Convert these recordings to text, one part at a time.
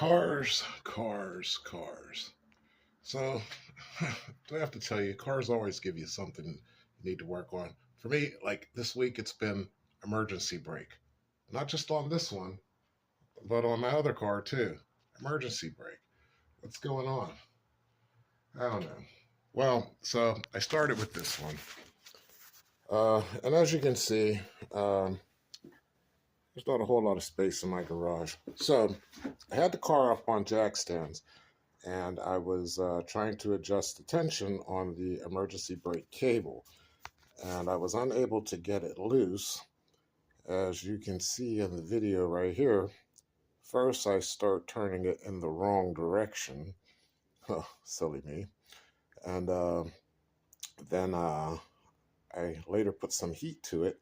Cars. So, do I have to tell you, cars always give you something you need to work on. For me, like this week, it's been emergency brake. Not just on this one, but on my other car too. Emergency brake. What's going on? I don't know. Well, so I started with this one. And as you can see, there's not a whole lot of space in my garage. So I had the car up on jack stands, and I was trying to adjust the tension on the emergency brake cable, and I was unable to get it loose. As you can see in the video right here, first I start turning it in the wrong direction. Oh, silly me. And then I later put some heat to it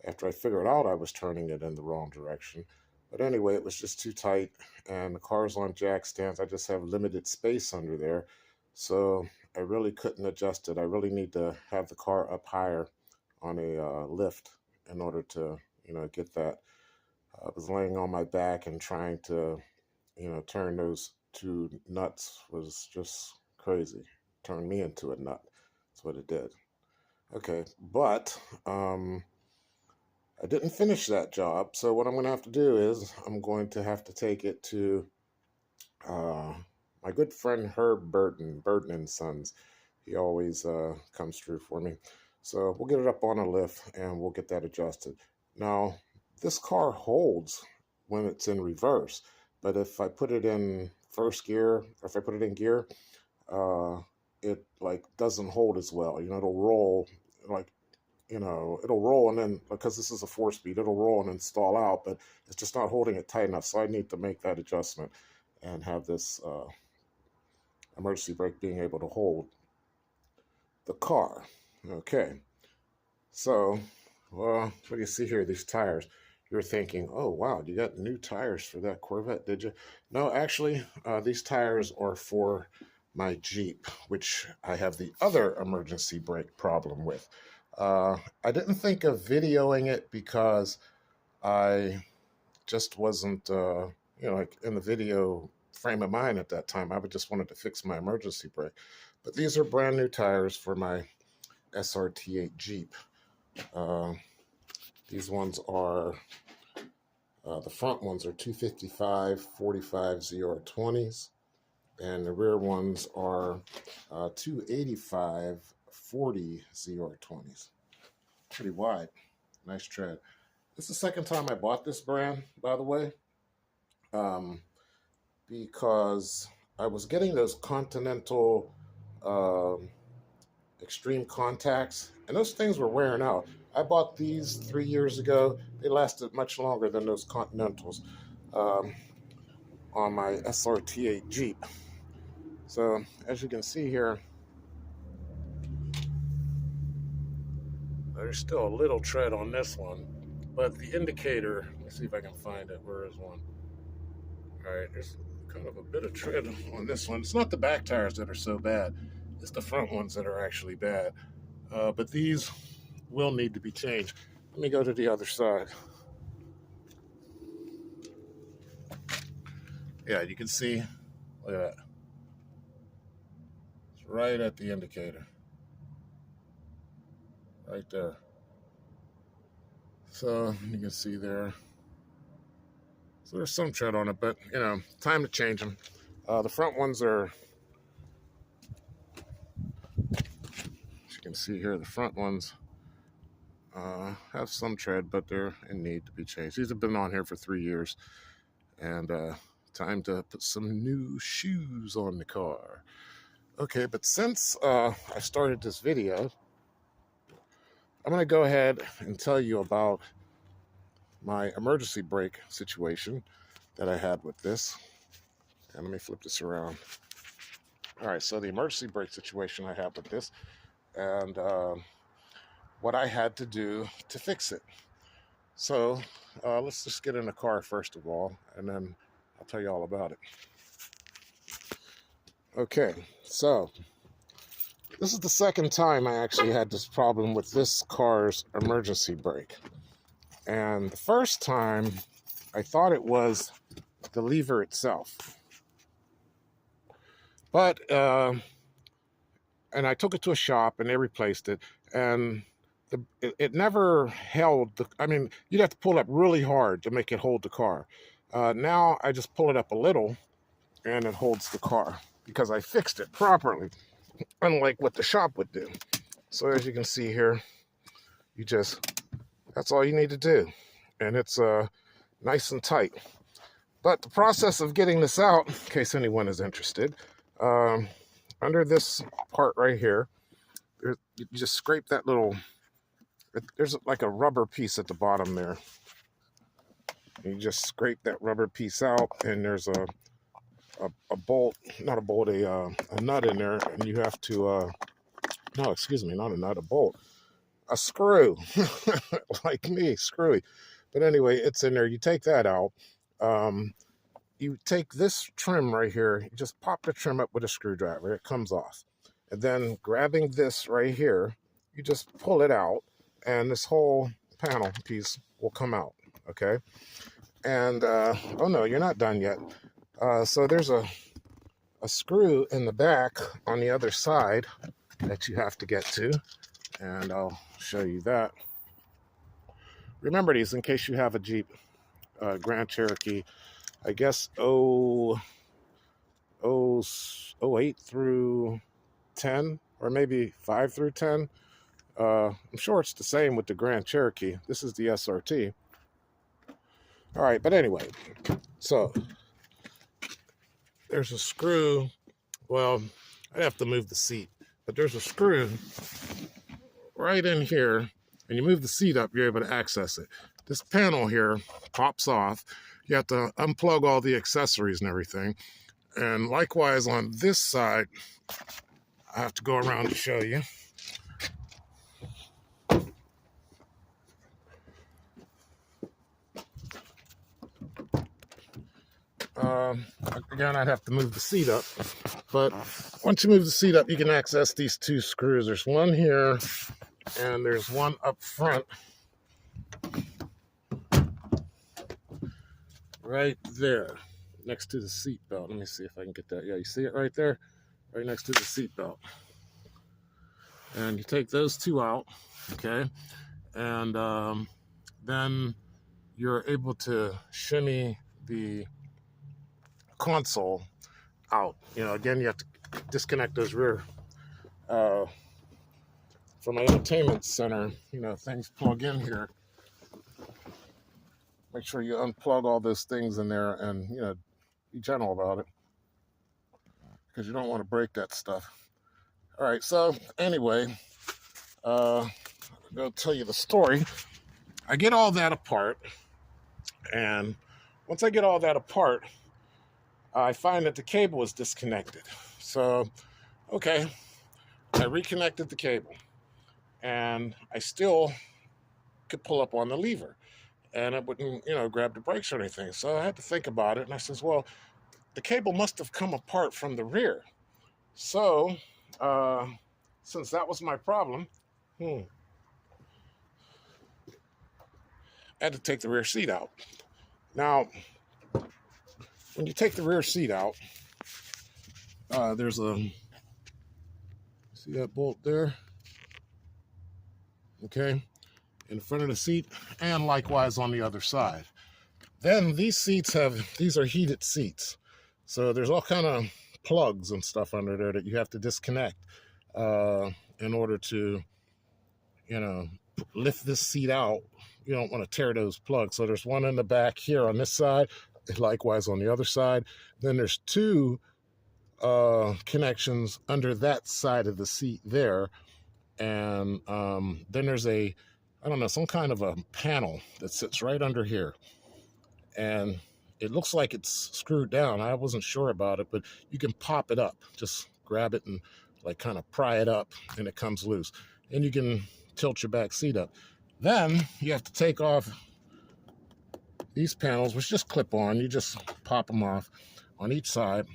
after I figured out I was turning it in the wrong direction. But anyway, it was just too tight, and the car's on jack stands. I just have limited space under there, so I really couldn't adjust it. I really need to have the car up higher on a lift in order to, get that. I was laying on my back and trying to, turn those two nuts was just crazy. Turned me into a nut. That's what it did. Okay, but I didn't finish that job, so what I'm going to have to do is I'm going to have to take it to my good friend Herb Burton and Sons. He always comes through for me. So we'll get it up on a lift and we'll get that adjusted. Now, this car holds when it's in reverse, but if I put it in first gear, or if I put it in gear, it like doesn't hold as well. It'll roll like, it'll roll and then, because this is a 4-speed, it'll roll and then stall out, but it's just not holding it tight enough. So I need to make that adjustment and have this emergency brake being able to hold the car. Okay. So, well, what do you see here? These tires. You're thinking, oh, wow, you got new tires for that Corvette, did you? No, actually, these tires are for my Jeep, which I have the other emergency brake problem with. I didn't think of videoing it because I just wasn't, like in the video frame of mind at that time. I would just wanted to fix my emergency brake. But these are brand new tires for my SRT8 Jeep. These ones are, the front ones are 255 45 ZR20s, and the rear ones are 285 40 ZR20s. Pretty wide. Nice tread. This is the second time I bought this brand, by the way, because I was getting those Continental Extreme contacts, and those things were wearing out. I bought these 3 years ago. They lasted much longer than those Continentals on my SRT8 Jeep. So as you can see here, there's still a little tread on this one, but the indicator, let's see if I can find it. Where is one? All right, there's kind of a bit of tread on this one. It's not the back tires that are so bad. It's the front ones that are actually bad. But these will need to be changed. Let me go to the other side. Yeah, you can see, look at that. It's right at the indicator. Right there. So you can see there. So there's some tread on it, but time to change them. The front ones are, as you can see here, the front ones have some tread, but they're in need to be changed. These have been on here for 3 years, and time to put some new shoes on the car. Okay, but since I started this video, I'm going to go ahead and tell you about my emergency brake situation that I had with this. And let me flip this around. All right, so the emergency brake situation I had with this, and what I had to do to fix it. So let's just get in the car first of all, and then I'll tell you all about it. Okay, so this is the second time I actually had this problem with this car's emergency brake. And the first time, I thought it was the lever itself. But and I took it to a shop and they replaced it, and it never held the. I mean, you'd have to pull it up really hard to make it hold the car. Now I just pull it up a little, and it holds the car because I fixed it properly, unlike what the shop would do. So as you can see here, you just that's all you need to do, and it's nice and tight. But the process of getting this out, in case anyone is interested, under this part right here, you just scrape that little. There's like a rubber piece at the bottom there. You just scrape that rubber piece out, and there's a bolt, not a bolt, a nut in there, and you have to. No, excuse me, not a nut, a bolt, a screw, like me, screwy. But anyway, it's in there. You take that out. You take this trim right here, you just pop the trim up with a screwdriver, it comes off. And then grabbing this right here, you just pull it out, and this whole panel piece will come out, okay? And, oh no, you're not done yet. So there's a screw in the back on the other side that you have to get to, and I'll show you that. Remember these in case you have a Jeep Grand Cherokee, I guess 08 through 10, or maybe 5 through 10. I'm sure it's the same with the Grand Cherokee. This is the SRT. All right, but anyway, so there's a screw. Well, I'd have to move the seat, but there's a screw right in here, and you move the seat up, you're able to access it. This panel here pops off. You have to unplug all the accessories and everything. And likewise on this side, I have to go around to show you. Again, I'd have to move the seat up. But once you move the seat up, you can access these two screws. There's one here, and there's one up front. Right there, next to the seat belt. Let me see if I can get that. Yeah, you see it right there? Right next to the seat belt. And you take those two out, okay? And then you're able to shimmy the console out. You know, again, you have to disconnect those rear. From my entertainment center, you know, things plug in here. Make sure you unplug all those things in there and, you know, be gentle about it, because you don't want to break that stuff. All right, so anyway, I'm going to tell you the story. I get all that apart, and once I get all that apart, I find that the cable is disconnected. So, okay, I reconnected the cable, and I still could pull up on the lever, and it wouldn't, you know, grab the brakes or anything. So I had to think about it, and I says, well, the cable must have come apart from the rear. So, since that was my problem, I had to take the rear seat out. Now, when you take the rear seat out, there's a, see that bolt there? Okay, in front of the seat, and likewise on the other side. Then these are heated seats. So there's all kind of plugs and stuff under there that you have to disconnect in order to, you know, lift this seat out. You don't want to tear those plugs. So there's one in the back here on this side, likewise on the other side. Then there's two connections under that side of the seat there. And then there's I don't know, some kind of a panel that sits right under here. And it looks like it's screwed down. I wasn't sure about it, but you can pop it up. Just grab it and like kind of pry it up, and it comes loose. And you can tilt your back seat up. Then you have to take off these panels, which just clip on. You just pop them off on each side.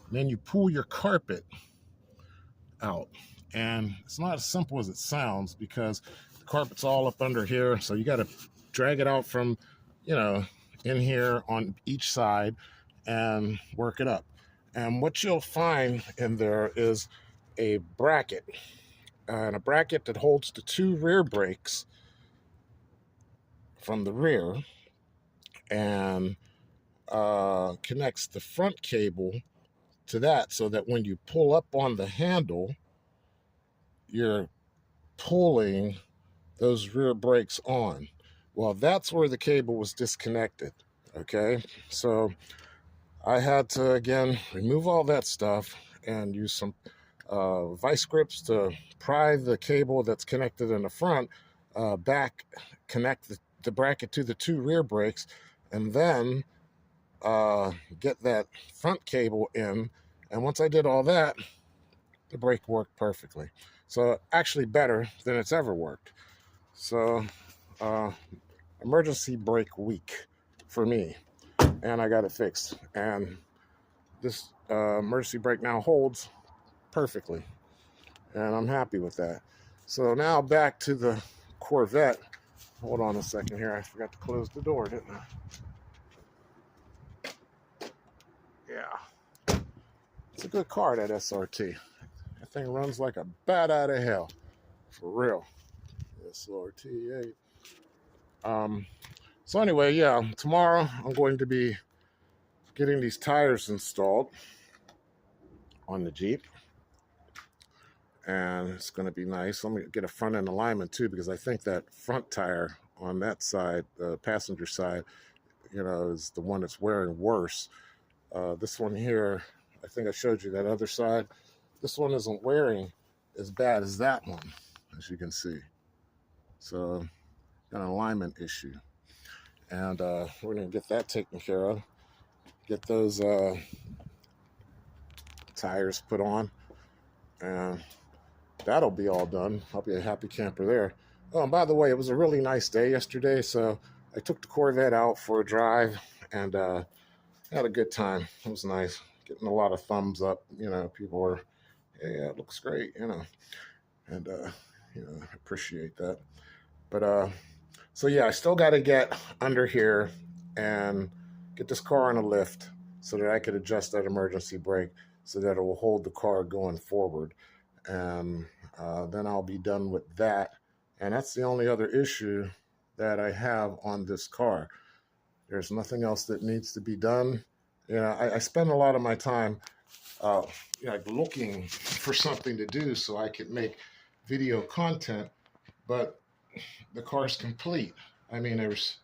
And then you pull your carpet out. And it's not as simple as it sounds, because the carpet's all up under here. So you got to drag it out from, you know, in here on each side and work it up. And what you'll find in there is a bracket, and a bracket that holds the two rear brakes from the rear, and connects the front cable to that, so that when you pull up on the handle, you're pulling those rear brakes on. Well, that's where the cable was disconnected. Okay, so I had to again remove all that stuff and use some vice grips to pry the cable that's connected in the front back, connect the bracket to the two rear brakes, and then get that front cable in. And once I did all that, the brake worked perfectly. So actually better than it's ever worked. So uh, emergency brake week for me, and I got it fixed. And this emergency brake now holds perfectly, and I'm happy with that. So now back to the Corvette. Hold on a second here. I forgot to close the door, didn't I? Yeah. It's a good car, that SRT. That thing runs like a bat out of hell. For real. SRT8. So anyway, yeah, tomorrow I'm going to be getting these tires installed on the Jeep. And it's going to be nice. Let me get a front end alignment too, because I think that front tire on that side, the passenger side, is the one that's wearing worse. This one here, I think I showed you that other side. This one isn't wearing as bad as that one, as you can see. So, got an alignment issue. And we're going to get that taken care of. Get those tires put on. And that'll be all done. I'll be a happy camper there. Oh, and by the way, it was a really nice day yesterday. So I took the Corvette out for a drive and had a good time. It was nice. Getting a lot of thumbs up. People were, yeah, it looks great, and, I appreciate that. But, so yeah, I still got to get under here and get this car on a lift so that I could adjust that emergency brake so that it will hold the car going forward. And then I'll be done with that. And that's the only other issue that I have on this car. There's nothing else that needs to be done. I spend a lot of my time looking for something to do so I could make video content, but the car's complete. I mean, there's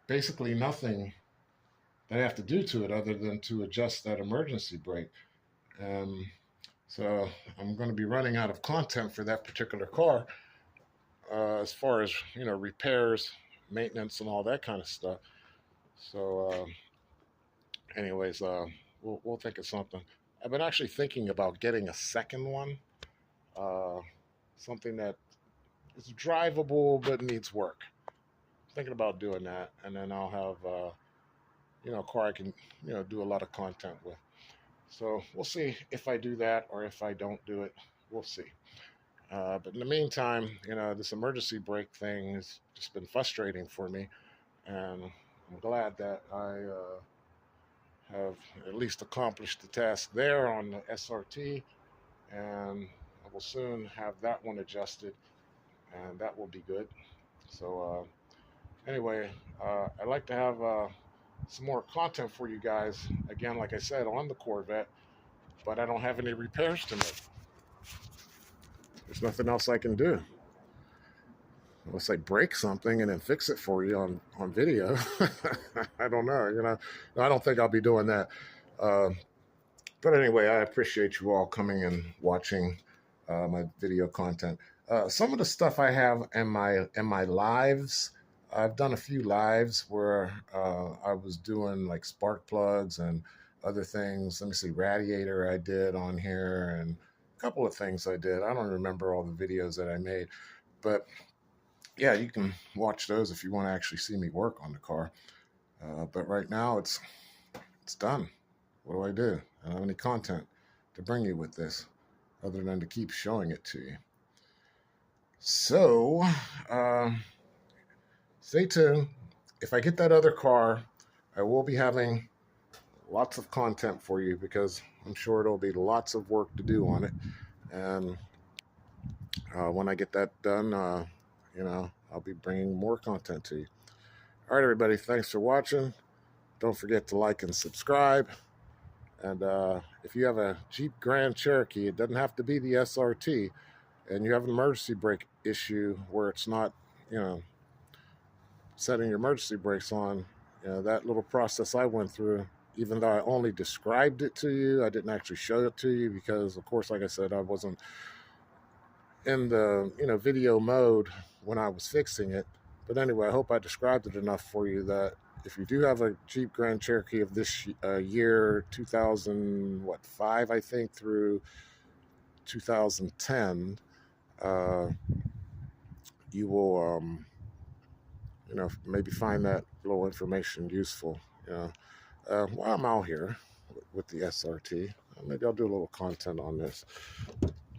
basically nothing that I have to do to it other than to adjust that emergency brake. So I'm going to be running out of content for that particular car as far as, repairs, maintenance, and all that kind of stuff. So, anyways, we'll think of something. I've been actually thinking about getting a second one, uh, something that is drivable but needs work. Thinking about doing that, and then I'll have a car I can do a lot of content with. So we'll see if I do that or if I don't do it. We'll see. But in the meantime, this emergency brake thing has just been frustrating for me, and I'm glad that I have at least accomplished the task there on the SRT, and I will soon have that one adjusted, and that will be good. So anyway, I'd like to have some more content for you guys. Again, like I said, on the Corvette, but I don't have any repairs to make. There's nothing else I can do unless I break something and then fix it for you on video. I don't know. I don't think I'll be doing that. Uh, but anyway, I appreciate you all coming and watching my video content. Some of the stuff I have in my lives, I've done a few lives where I was doing like spark plugs and other things. Let me see, radiator I did on here, and a couple of things I did. I don't remember all the videos that I made, but yeah, you can watch those if you want to actually see me work on the car. But right now it's done. What do I do? I don't have any content to bring you with this other than to keep showing it to you. So stay tuned. If I get that other car, I will be having lots of content for you because I'm sure it'll be lots of work to do on it. And when I get that done, I'll be bringing more content to you. All right, everybody, thanks for watching. Don't forget to like and subscribe. And if you have a Jeep Grand Cherokee, it doesn't have to be the SRT, and you have an emergency brake issue where it's not, you know, setting your emergency brakes on, that little process I went through, even though I only described it to you, I didn't actually show it to you because, of course, like I said, I wasn't in the video mode when I was fixing it. But anyway, I hope I described it enough for you that if you do have a Jeep Grand Cherokee of this year, 2005, I think, through 2010, you will, maybe find that little information useful. While I'm out here with the SRT, maybe I'll do a little content on this.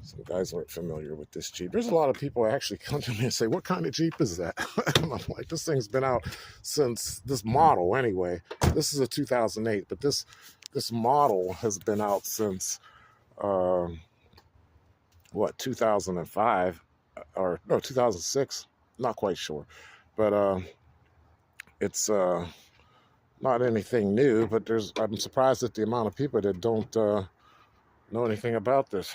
Some guys aren't familiar with this Jeep. There's a lot of people who actually come to me and say, what kind of Jeep is that? And I'm like, this thing's been out since this model anyway. This is a 2008, but this model has been out since, 2005 or no, 2006. Not quite sure. But it's not anything new, but I'm surprised at the amount of people that don't know anything about this.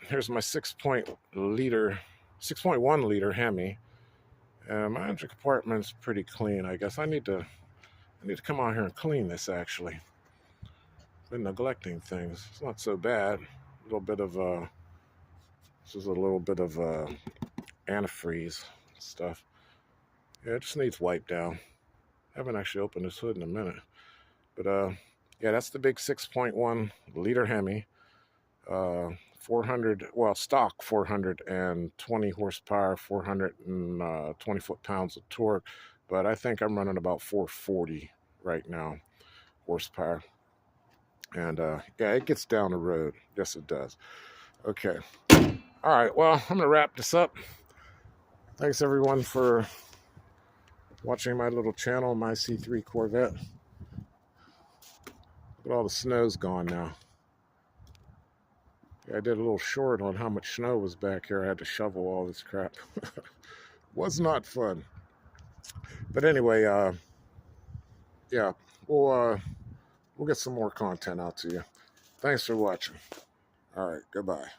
Here's my 6.1 liter Hemi. My engine compartment's pretty clean. I guess I need to come out here and clean this. Actually, been neglecting things. It's not so bad. A little bit of this is a little bit of antifreeze stuff. Yeah, it just needs wipe down. I haven't actually opened this hood in a minute, but yeah, that's the big 6.1 liter Hemi. 400, well, stock 420 horsepower, 420 foot-pounds of torque, but I think I'm running about 440 right now horsepower. And yeah, it gets down the road. Yes, it does. Okay. All right, well, I'm gonna wrap this up. Thanks everyone for watching my little channel, my C3 Corvette. Look at all the snow's gone now. I did a little short on how much snow was back here. I had to shovel all this crap. Was not fun. But anyway, yeah, we'll get some more content out to you. Thanks for watching. All right, goodbye.